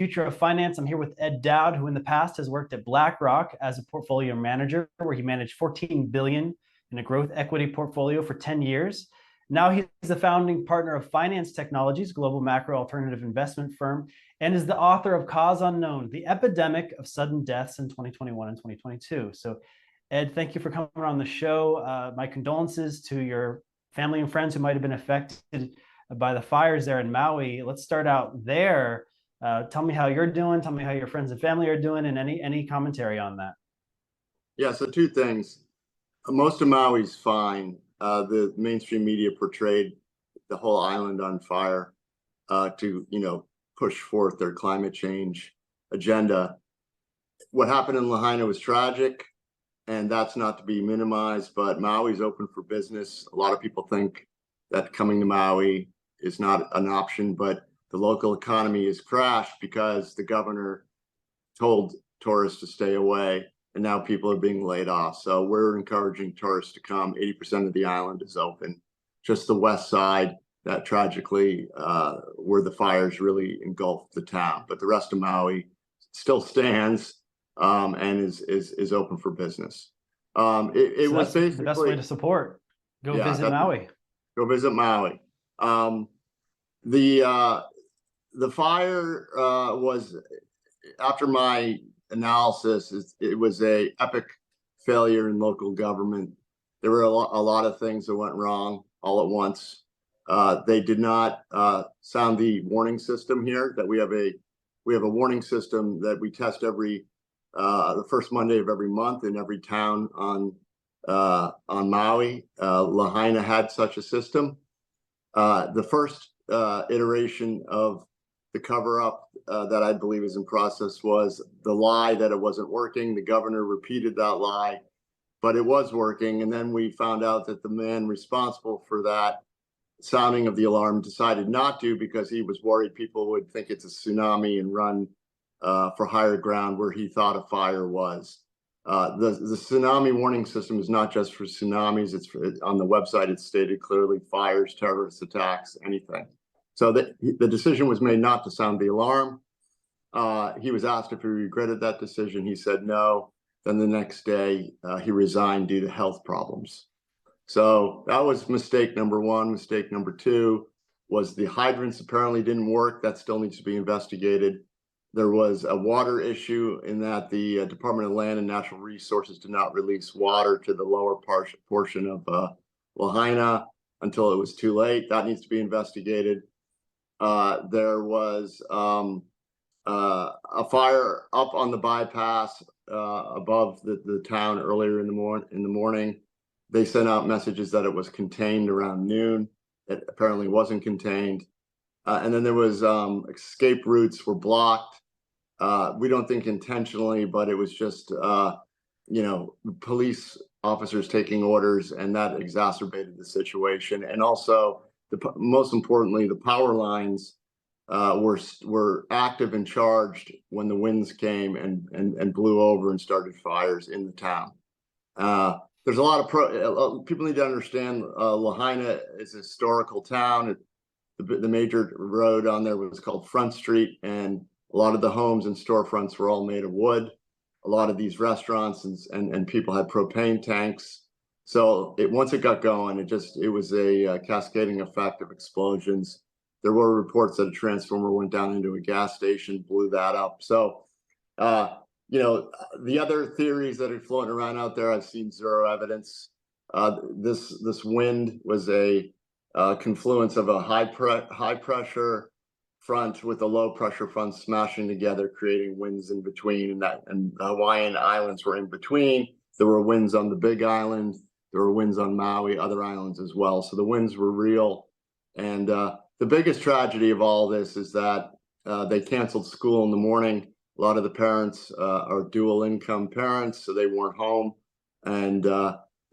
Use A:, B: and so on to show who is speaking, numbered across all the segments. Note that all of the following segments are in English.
A: Future of Finance. I'm here with Ed Dowd, who in the past has worked at BlackRock as a portfolio manager, where he managed $14 billion in a growth equity portfolio for 10 years. Now he's the founding partner of Finance Technologies, global macro alternative investment firm, and is the author of Cause Unknown, The Epidemic of Sudden Deaths in 2021 and 2022. So, Ed, thank you for coming on the show. My condolences to your family and friends who might have been affected by the fires there in Maui. Let's start out there. Tell me how you're doing. Tell me how your friends and family are doing, and any commentary on that.
B: Yeah, so two things. Most of Maui's fine. The mainstream media portrayed the whole island on fire to, push forth their climate change agenda. What happened in Lahaina was tragic, and that's not to be minimized, but Maui's open for business. A lot of people think that coming to Maui is not an option, but the local economy has crashed because the governor told tourists to stay away, and now people are being laid off. So we're encouraging tourists to come. 80% of the island is open. Just the west side, that tragically, where the fires really engulfed the town. But the rest of Maui still stands and is open for business. It
A: So
B: was
A: that's
B: basically
A: the best way to support. Go visit Maui.
B: Go visit Maui. The fire was, after my analysis, it was a epic failure in local government. There were a lot of things that went wrong all at once. They did not sound the warning system here. That we have a warning system that we test every the first Monday of every month in every town on Maui. Lahaina had such a system. The first iteration of the cover-up that I believe is in process was the lie that it wasn't working. The governor repeated that lie, but it was working. And then we found out that the man responsible for that sounding of the alarm decided not to, because he was worried people would think it's a tsunami and run for higher ground where he thought a fire was. The tsunami warning system is not just for tsunamis. It's on the website. It's stated clearly: fires, terrorist attacks, anything. So the decision was made not to sound the alarm. He was asked if he regretted that decision. He said no. Then the next day, he resigned due to health problems. So that was mistake number one. Mistake number two was the hydrants apparently didn't work. That still needs to be investigated. There was a water issue in that the Department of Land and Natural Resources did not release water to the lower portion of Lahaina until it was too late. That needs to be investigated. There was a fire up on the bypass above the town earlier in the morning. They sent out messages that it was contained around noon. It apparently wasn't contained. And then there was escape routes were blocked. We don't think intentionally, but it was just police officers taking orders, and that exacerbated the situation. And also, most importantly, the power lines were active and charged when the winds came and blew over and started fires in the town. There's a lot of people need to understand Lahaina is a historical town. The major road on there was called Front Street, and a lot of the homes and storefronts were all made of wood. A lot of these restaurants and people had propane tanks. So once it got going, it was a cascading effect of explosions. There were reports that a transformer went down into a gas station, blew that up. So, the other theories that are floating around out there, I've seen zero evidence. This wind was a confluence of a high pressure front with a low pressure front smashing together, creating winds in between, and the Hawaiian Islands were in between. There were winds on the Big Island. There were winds on Maui, other islands as well. So the winds were real. And the biggest tragedy of all this is that they canceled school in the morning. A lot of the parents are dual income parents, so they weren't home. And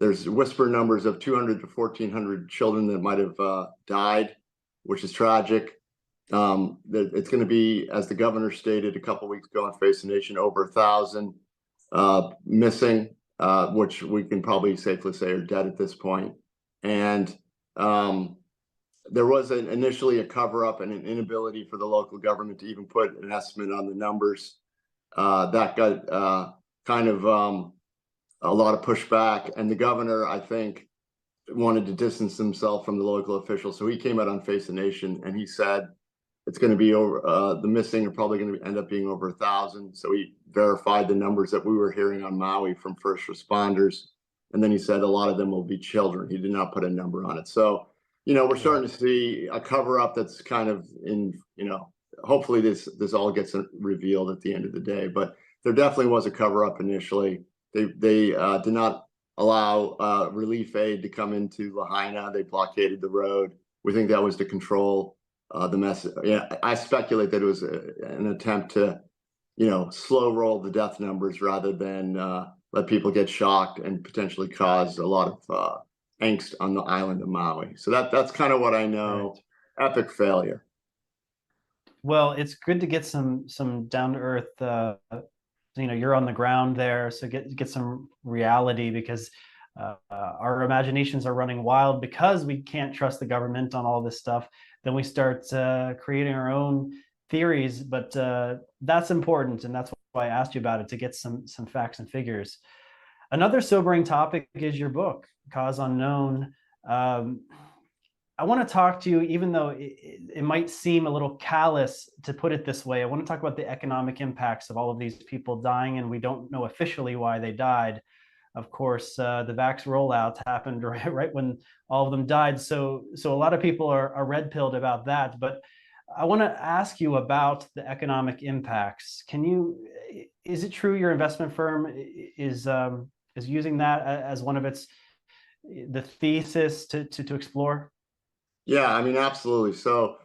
B: there's whisper numbers of 200 to 1,400 children that might have died, which is tragic. It's going to be, as the governor stated a couple of weeks ago on Face the Nation, over 1,000 missing, which we can probably safely say are dead at this point. And there was initially a cover up and an inability for the local government to even put an estimate on the numbers. That got kind of a lot of pushback, and the governor, I think, wanted to distance himself from the local officials. So he came out on Face the Nation and he said it's going to be over, the missing are probably going to end up being over 1,000. So he verified the numbers that we were hearing on Maui from first responders. And then he said a lot of them will be children. He did not put a number on it. So, we're starting to see a cover up that's kind of in, hopefully this all gets revealed at the end of the day. But there definitely was a cover up initially. They did not allow relief aid to come into Lahaina. They blockaded the road. We think that was to control the mess. I speculate that it was an attempt to, slow roll the death numbers rather than let people get shocked and potentially cause a lot of angst on the island of Maui. So that's kind of what I know. Right. Epic failure.
A: Well, it's good to get some down to earth. You're on the ground there, so get some reality, because our imaginations are running wild because we can't trust the government on all this stuff. Then we start creating our own theories, but that's important, and that's why I asked you about it, to get some facts and figures. Another sobering topic is your book, Cause Unknown. I want to talk to you, even though it might seem a little callous to put it this way. I want to talk about the economic impacts of all of these people dying, and we don't know officially why they died. Of course, the Vaxx rollout happened right when all of them died. So a lot of people are red-pilled about that. But I want to ask you about the economic impacts. Is it true your investment firm is using that as one of the thesis to explore?
B: Yeah, I mean, absolutely. So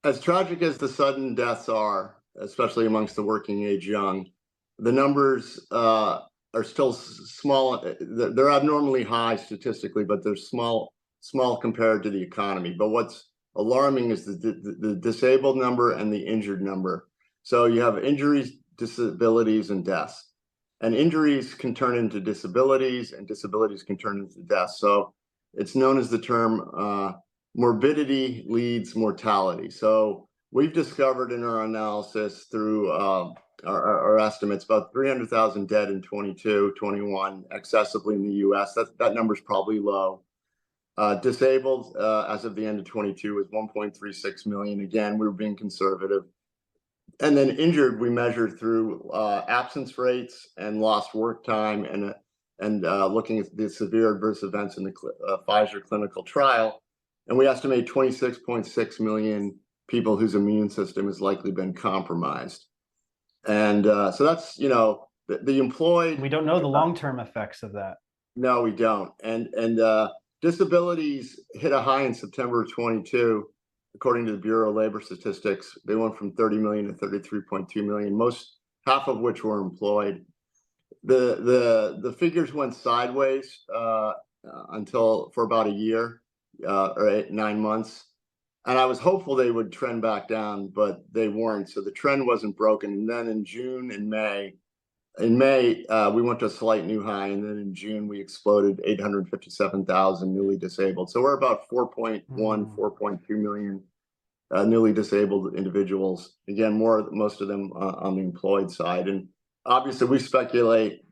B: as tragic as the sudden deaths are, especially amongst the working age young, the numbers are still small. They're abnormally high statistically, but they're small compared to the economy. But what's alarming is the disabled number and the injured number. So you have injuries, disabilities, and deaths. And injuries can turn into disabilities, and disabilities can turn into deaths. So it's known as the term morbidity leads mortality. So we've discovered in our analysis through our estimates about 300,000 dead in 22, 21, excessively in the US. That number's probably low. Disabled as of the end of 22 was 1.36 million. Again, we were being conservative. And then injured, we measured through absence rates and lost work time and looking at the severe adverse events in the Pfizer clinical trial. And we estimate 26.6 million people whose immune system has likely been compromised. And so that's, the employed.
A: We don't know the long-term effects of that.
B: No, we don't. And disabilities hit a high in September of 22. According to the Bureau of Labor Statistics, they went from 30 million to 33.2 million, half of which were employed. The figures went sideways for about a year. Or 9 months, and I was hopeful they would trend back down, but they weren't. So the trend wasn't broken. And then in June and May, we went to a slight new high, and then in June we exploded 857,000 newly disabled. So we're about 4.2 million newly disabled individuals. Again, most of them on the employed side. And obviously, we speculate.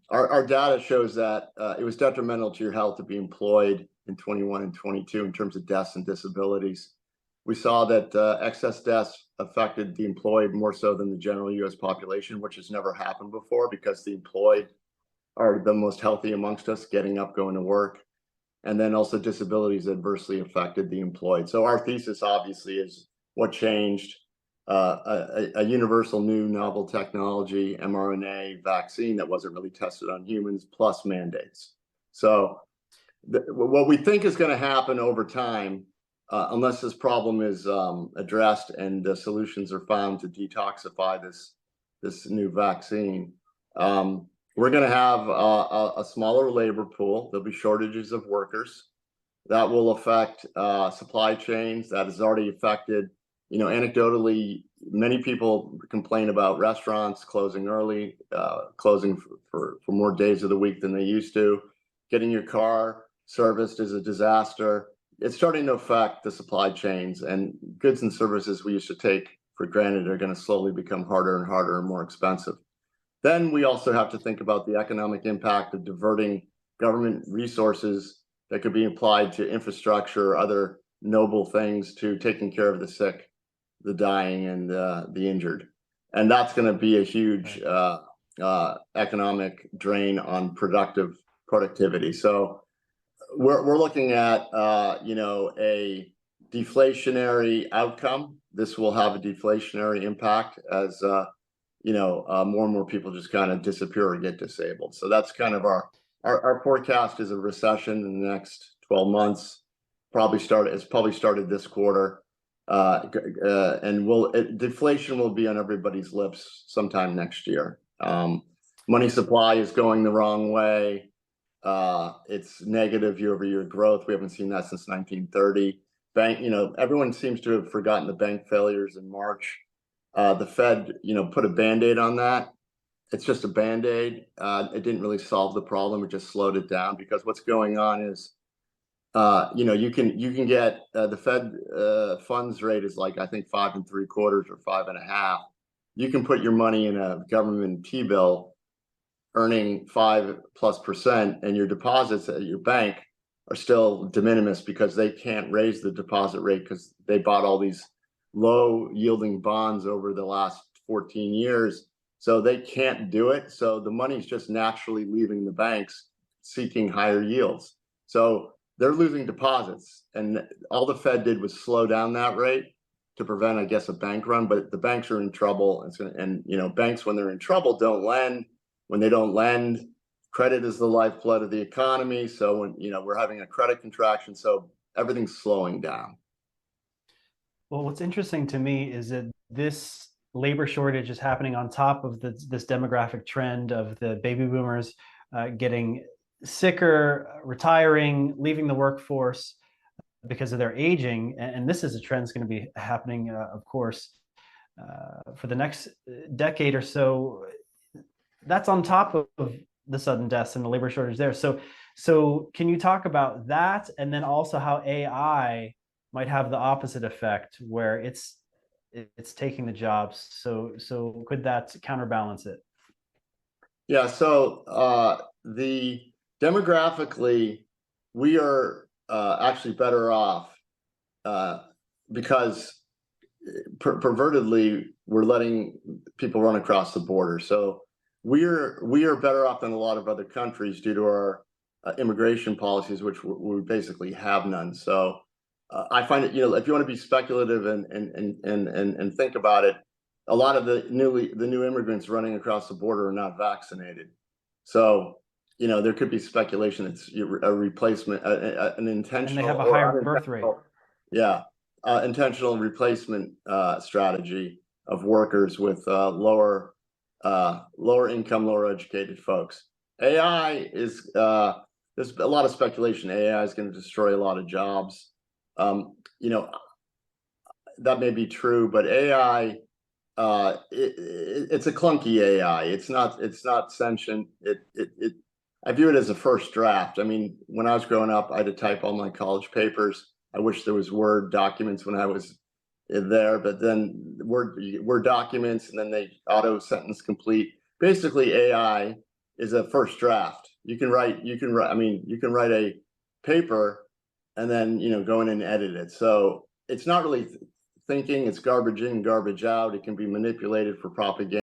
B: Our data shows that it was detrimental to your health to be employed in 21 and 22 in terms of deaths and disabilities. We saw that excess deaths affected the employed more so than the general US population, which has never happened before, because the employed are the most healthy amongst us, getting up, going to work. And then also disabilities adversely affected the employed. So our thesis obviously is what changed. A universal new novel technology, mRNA vaccine that wasn't really tested on humans, plus mandates. So what we think is going to happen over time, unless this problem is addressed and the solutions are found to detoxify this new vaccine, we're going to have a smaller labor pool. There'll be shortages of workers. That will affect supply chains. That has already affected. Anecdotally, many people complain about restaurants closing early, closing for more days of the week than they used to. Getting your car serviced is a disaster. it's starting to affect the supply chains, and goods and services we used to take for granted are going to slowly become harder and harder and more expensive. Then we also have to think about the economic impact of diverting government resources that could be applied to infrastructure or other noble things, to taking care of the sick, the dying, and the injured. And that's going to be a huge economic drain on productivity. So we're looking at a deflationary outcome. This will have a deflationary impact as more and more people just kind of disappear or get disabled. So that's kind of our forecast is a recession in the next 12 months. It's probably started this quarter, and deflation will be on everybody's lips sometime next year. Money supply is going the wrong way. It's negative year-over-year growth. We haven't seen that since 1930. Everyone seems to have forgotten the bank failures in March. The Fed, put a Band-Aid on that. It's just a Band-Aid. It didn't really solve the problem. It just slowed it down, because what's going on is, you can get the Fed funds rate is like, I think 5.75% or 5.5%. You can put your money in a government T-bill earning 5+%, and your deposits at your bank are still de minimis, because they can't raise the deposit rate because they bought all these low yielding bonds over the last 14 years. So they can't do it. So the money's just naturally leaving the banks seeking higher yields. So they're losing deposits. And all the Fed did was slow down that rate to prevent, I guess, a bank run. But the banks are in trouble. And banks, when they're in trouble, don't lend. When they don't lend, credit is the lifeblood of the economy. So when we're having a credit contraction, so everything's slowing down.
A: Well, what's interesting to me is that this labor shortage is happening on top of this demographic trend of the baby boomers getting sicker, retiring, leaving the workforce because of their aging. And this is a trend that's going to be happening, of course, for the next decade or so. That's on top of the sudden deaths and the labor shortage there. So can you talk about that, and then also how AI might have the opposite effect, where it's taking the jobs? So could that counterbalance it?
B: Yeah. So the demographically, we are actually better off because pervertedly we're letting people run across the border. So we are better off than a lot of other countries due to our immigration policies, which we basically have none. So I find it, if you want to be speculative and think about it, a lot of the new immigrants running across the border are not vaccinated. So there could be speculation it's a replacement, an intentional,
A: and they have a higher birth rate.
B: Yeah, intentional replacement strategy of workers with lower income, lower educated folks. AI is there's a lot of speculation. AI is going to destroy a lot of jobs. That may be true, but AI, it's a clunky AI. It's not sentient. I view it as a first draft. I mean, when I was growing up, I had to type all my college papers. I wish there was Word documents when I was there, but then Word documents, and then they auto sentence complete. Basically, AI is a first draft. You can write a paper and then go in and edit it. So it's not really thinking. It's garbage in, garbage out. It can be manipulated for propaganda.